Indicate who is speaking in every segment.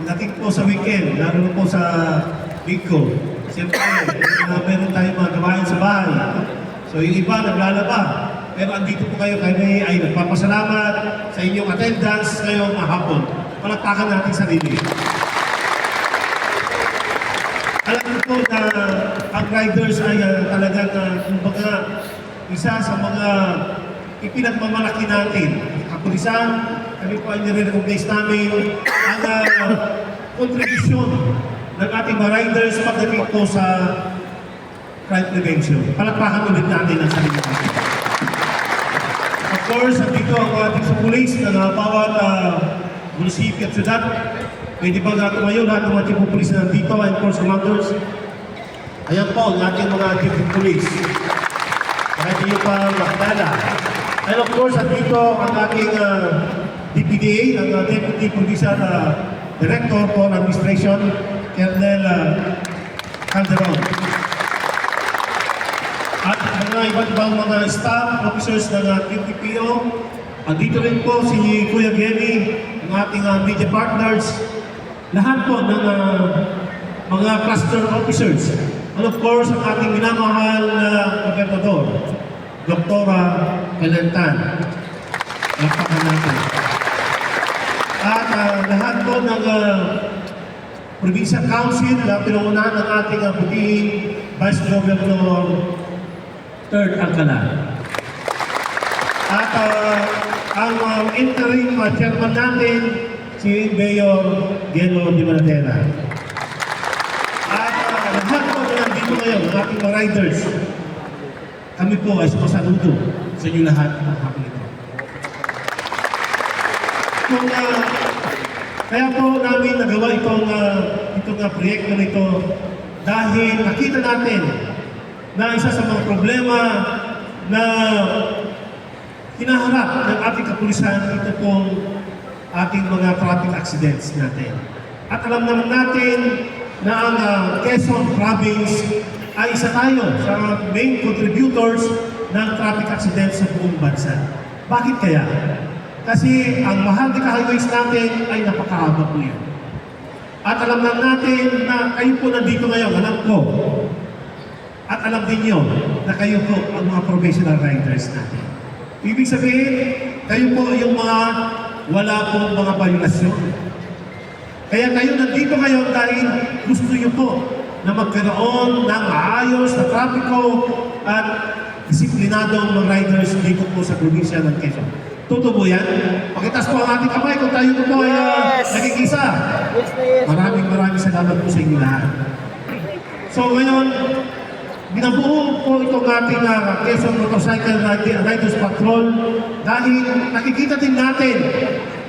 Speaker 1: pagdating po sa weekend, lalo na po sa linggo, siyempre, meron tayong mga gawain sa bahay. So yung iba naglalaba. Pero andito po kayo, kami ay nagpapasalamat sa inyong attendance ngayong hapon. Palakpakan natin sarili. Alam ko po na ang riders ay talagang kumbaga isa sa mga ipinagmamalaki natin. Kapulisan, kami po ay nire-recognize namin ang kontribusyon ng ating mga riders pagdating po sa crime prevention. Palakpakan ulit natin ang sarili natin. Of course, andito ang ating sa police ng bawat munisipyo at syudad. Pwede ba nga tumayo lahat ng ating police na nandito and force commanders? Ayan po ang ating mga chief of police. Kahit niyo pa makilala. And of course, andito ang ating DPDA, ang Deputy Provincial Director for Administration, Colonel Calderon. At mga iba't ibang mga staff, officers ng QTPO. Andito rin po si Kuya Gary, ang ating media partners. Lahat po ng mga cluster officers. And of course, ang ating minamahal na gobernador, Dr. Valentan. Palakpakan natin. At lahat po ng Provincial Council na pinungunahan ng ating putihing Vice Governor Third Alcala. At ang interim chairman natin, si Mayor Geno Di Manatera. At lahat po na nandito ngayon, ang ating mga riders, kami po ay sumasaludo sa inyo lahat ng hapon ito. Kaya po namin nagawa itong proyekto nito dahil nakita natin na isa sa mga problema na hinaharap ng ating kapulisan, ito pong ating mga traffic accidents natin. At alam naman natin na ang Quezon Province ay isa tayo sa main contributors ng traffic accidents sa buong bansa. Bakit kaya? Kasi ang Mahardika highways natin ay napakahaba po yan. At alam lang natin na kayo po nandito ngayon, alam ko. At alam din nyo na kayo po ang mga professional riders natin. Ibig sabihin, kayo po yung mga wala pong mga violasyon. Kaya kayo nandito ngayon dahil gusto nyo po na magkaroon ng maayos na trapiko at disiplinadong mga riders dito po sa probinsya ng Quezon. Totoo po yan? Pakitas po ang ating kamay kung tayo po ay nagkikisa. Maraming salamat po sa inyo lahat. So ngayon, binabuo po itong ating Quezon Motorcycle Riders Patrol dahil nakikita din natin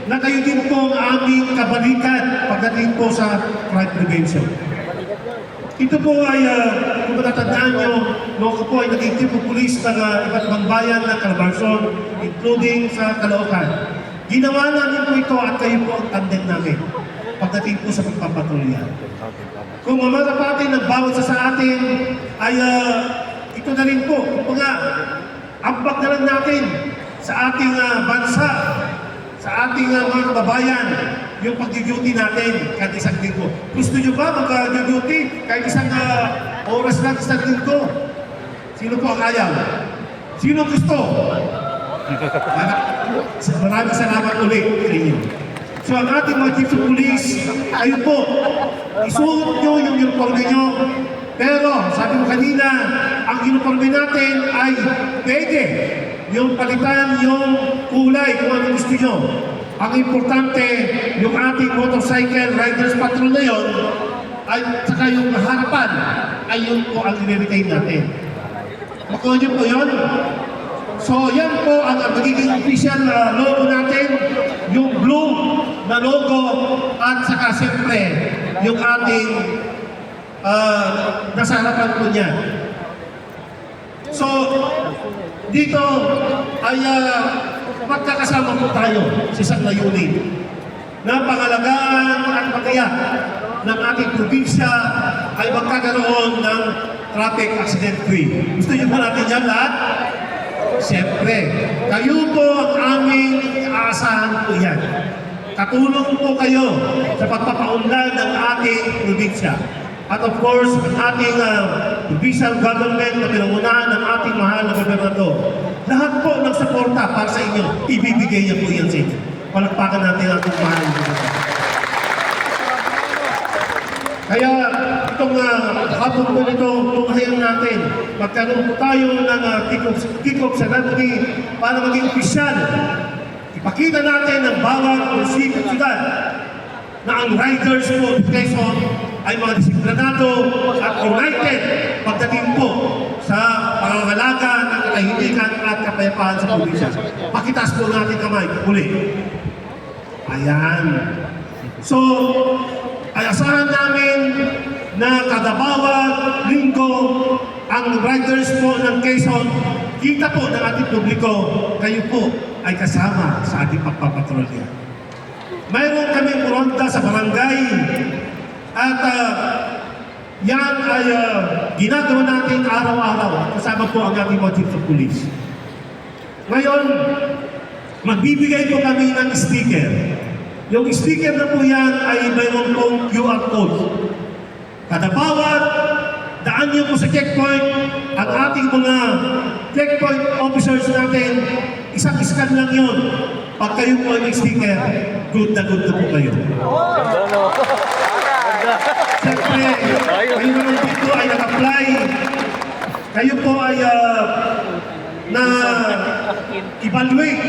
Speaker 1: na kayo din po ang aming kabalikan pagdating po sa crime prevention. Ito po ay, kung matatandaan nyo, noong ako po ay naging chief of police ng iba't ibang bayan ng Calabarzon, including sa Caloocan. Ginawa namin po ito at kayo po ang tandem namin pagdating po sa pagpapatrolya. Kung mamarapatin ng bawat sa atin, ay ito na rin po. Kung ambag na lang natin sa ating bansa, sa ating mga kababayan, yung pag-duty natin kahit isang linggo. Gusto nyo ba mag-duty kahit isang oras lang isang linggo? Sino po ang ayaw? Sino gusto? Maraming salamat ulit sa inyo. So ang ating mga chiefs of police, kayo po, isuot nyo yung uniforme nyo. Pero sabi mo kanina, ang uniforme natin ay pwede. Yung palitan yung kulay kung ano gusto nyo. Ang importante, yung ating motorcycle riders patrol na yun, ay saka yung harapan, ay yun po ang nire-retain natin. Makuha nyo po yun? So yan po ang magiging official logo natin, yung blue na logo, at saka siyempre, yung ating nasa harapan po niya. So, dito ay magkakasama po tayo sa isang layunin na pangalagaan at pagkayak ng ating probinsya ay magkakaroon ng traffic accident free. Gusto niyo ba natin yan lahat? Siyempre, kayo po ang aming aasahan po yan. katulong po kayo sa pagpapaunlad ng ating probinsya. At of course, ang ating provincial government na pinangunahan ng ating mahal na gobernador. Lahat po ng suporta para sa inyo, ibibigay niya po yan sa inyo. Palakpakan natin ang ating mahal na gobernador. Kaya itong hapon po nito, tunghayan natin. Magkaroon po tayo ng kick-off ceremony para maging opisyal. Ipakita natin ng bawat munisipyo at syudad na ang riders po ng Quezon ay mga disiplinado at united pagdating po sa pangangalaga ng katahimikan at kapayapaan sa probinsya. Pakitaas po natin kamay, uli. Ayan. So, ay asahan namin na kada bawat linggo ang riders po ng Quezon, kita po ng ating publiko, kayo po ay kasama sa ating pagpapatrolya. Mayroon kami ronda sa barangay at yan ay ginagawa natin araw-araw kasama po ang ating mga chiefs of police. Ngayon, magbibigay po kami ng sticker. Yung sticker na po yan ay mayroon pong QR code. Kada bawat daan niyo po sa checkpoint, ang ating mga checkpoint officers natin, isang scan lang yun. Pag kayo po ay may sticker, good na po kayo. Siyempre, kayo naman dito ay nag-apply. Kayo po ay na-evaluate.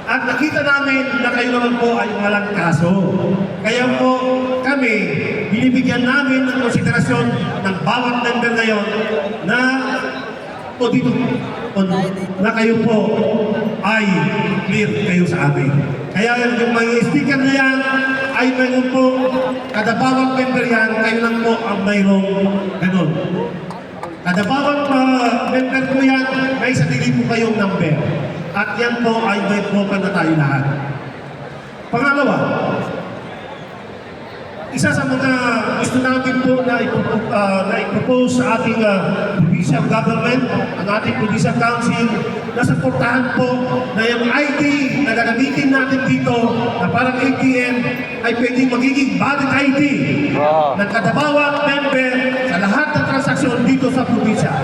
Speaker 1: At nakita namin na kayo naman po ay walang kaso. Kaya po kami, binibigyan namin ng konsiderasyon ng bawat member na yon na po dito na kayo po ay clear kayo sa amin. Kaya yung mga sticker na yan ay mayroon po, kada bawat member yan, kayo lang po ang mayroong ganun. Kada bawat member po yan, may sarili po kayong number. At yan po ay may broken na tayo lahat. Pangalawa, isa sa mga gusto natin po na i-propose sa ating provincial government, ang ating provincial council, na suportahan po na yung ID na gagamitin natin dito na parang ATM ay pwedeng magiging valid ID ng kada bawat member sa lahat ng transaksyon dito sa probinsya.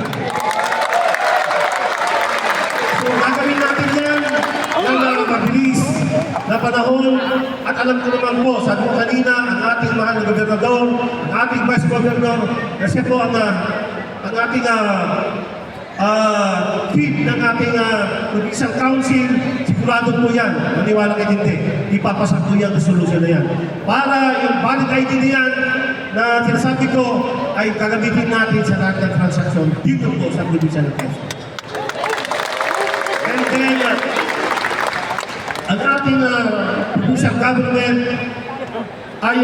Speaker 1: So gagawin natin yan ng mabilis na panahon at alam ko naman po, sabi ko kanina, ang ating mahal na gobernador, ang ating vice governor, na siya po ang ating chief ng ating provincial council, sigurado po yan, maniwala kayo hindi, ipapasa po yan ang solusyon na yan. Para yung valid ID na yan, na sinasabi ko, ay gagamitin natin sa lahat ng transaksyon dito po sa provincial council. And then, ang ating provincial government ay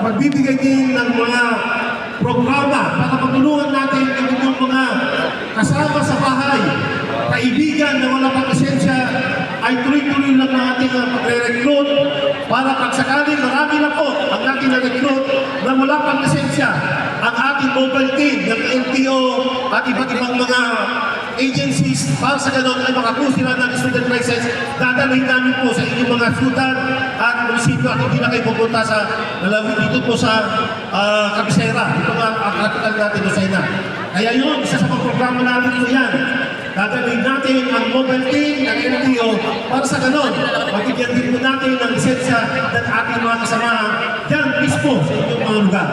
Speaker 1: magbibigay din ng mga programa para matulungan natin ang inyong mga kasama sa bahay, kaibigan na wala pang lisensya, ay tuloy-tuloy lang na ating pagre-recruit para pag sakaling marami na po ang ating na-recruit na wala pang lisensya, ang ating mobile team ng LTO at iba't ibang mga agencies para sa ganon ay makakuha sila ng student license, dadalhin namin po sa inyong mga syudad at munisipyo at hindi na kayo pupunta sa nalawin dito po sa Cabecera. Ito nga ang kapital natin sa Sena. Kaya yun, isa sa programa natin po yan. Dadalhin natin ang mobile team ng LTO para sa ganon. Magigyan din po natin ng lisensya ng ating mga kasama dyan mismo sa inyong mga lugar.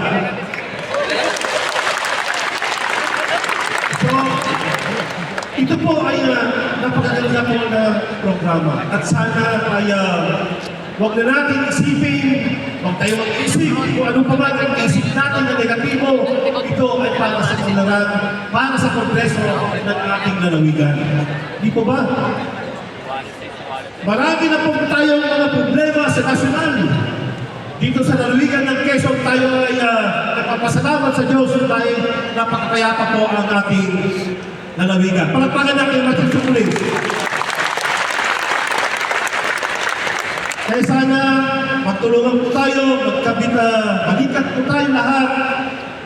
Speaker 1: So, ito po ay napakaganda po na programa at sana ay huwag na natin isipin, huwag tayo mag-isip kung ano pa man ang isip natin na negatibo, ito ay para sa kinaran, para sa progreso ng ating lalawigan. Di po ba? Marami na po tayong mga problema sa nasyonal. Dito sa lalawigan ng Quezon, tayo ay nagpapasalamat sa Diyos dahil napakapayapa po ang ating lalawigan. Palagpagan natin ang ating sukulis. Kaya sana magtulungan po tayo, magkabit, magikat po tayo lahat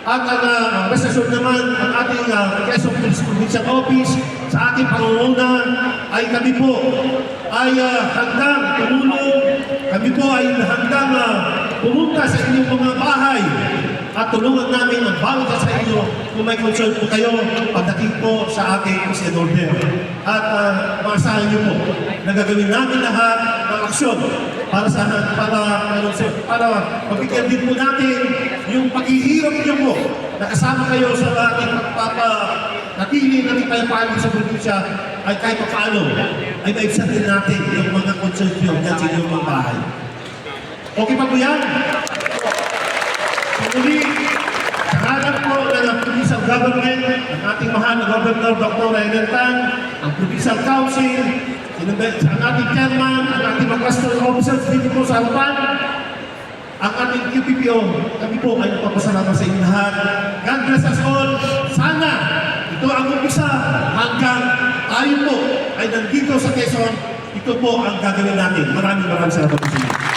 Speaker 1: At ang rest assured naman, ang ating Quezon Police Provincial Office sa ating pangunguna ay kami po ay handang tumulong, kami po ay handang pumunta sa inyong mga bahay at tulungan namin ang bawat sa inyo kung may concern po kayo pagdating po sa ating peace and order. At maasahan niyo po na gagawin namin lahat ng aksyon para mabigyan din po natin yung paghihirap niyo po na kasama kayo sa ating natili natin payapaan sa probinsya ay kahit paano ay maibsan din natin yung mga concerns nyo dyan sa inyong mga bahay. Okay pa po yan? So muli, sa harap po ng provincial government, ang ating mahal na Governor Dr. Rainer Tan, ang provincial council, ang ating chairman, ang ating mga custom officers dito po sa harapan, ang ating QPPO, kami po ay nagpapasalamat sa inyo lahat. God bless us all. Sana ito ang umpisa hanggang tayo po ay nandito sa Quezon. Ito po ang gagawin natin. Maraming salamat po sa inyo.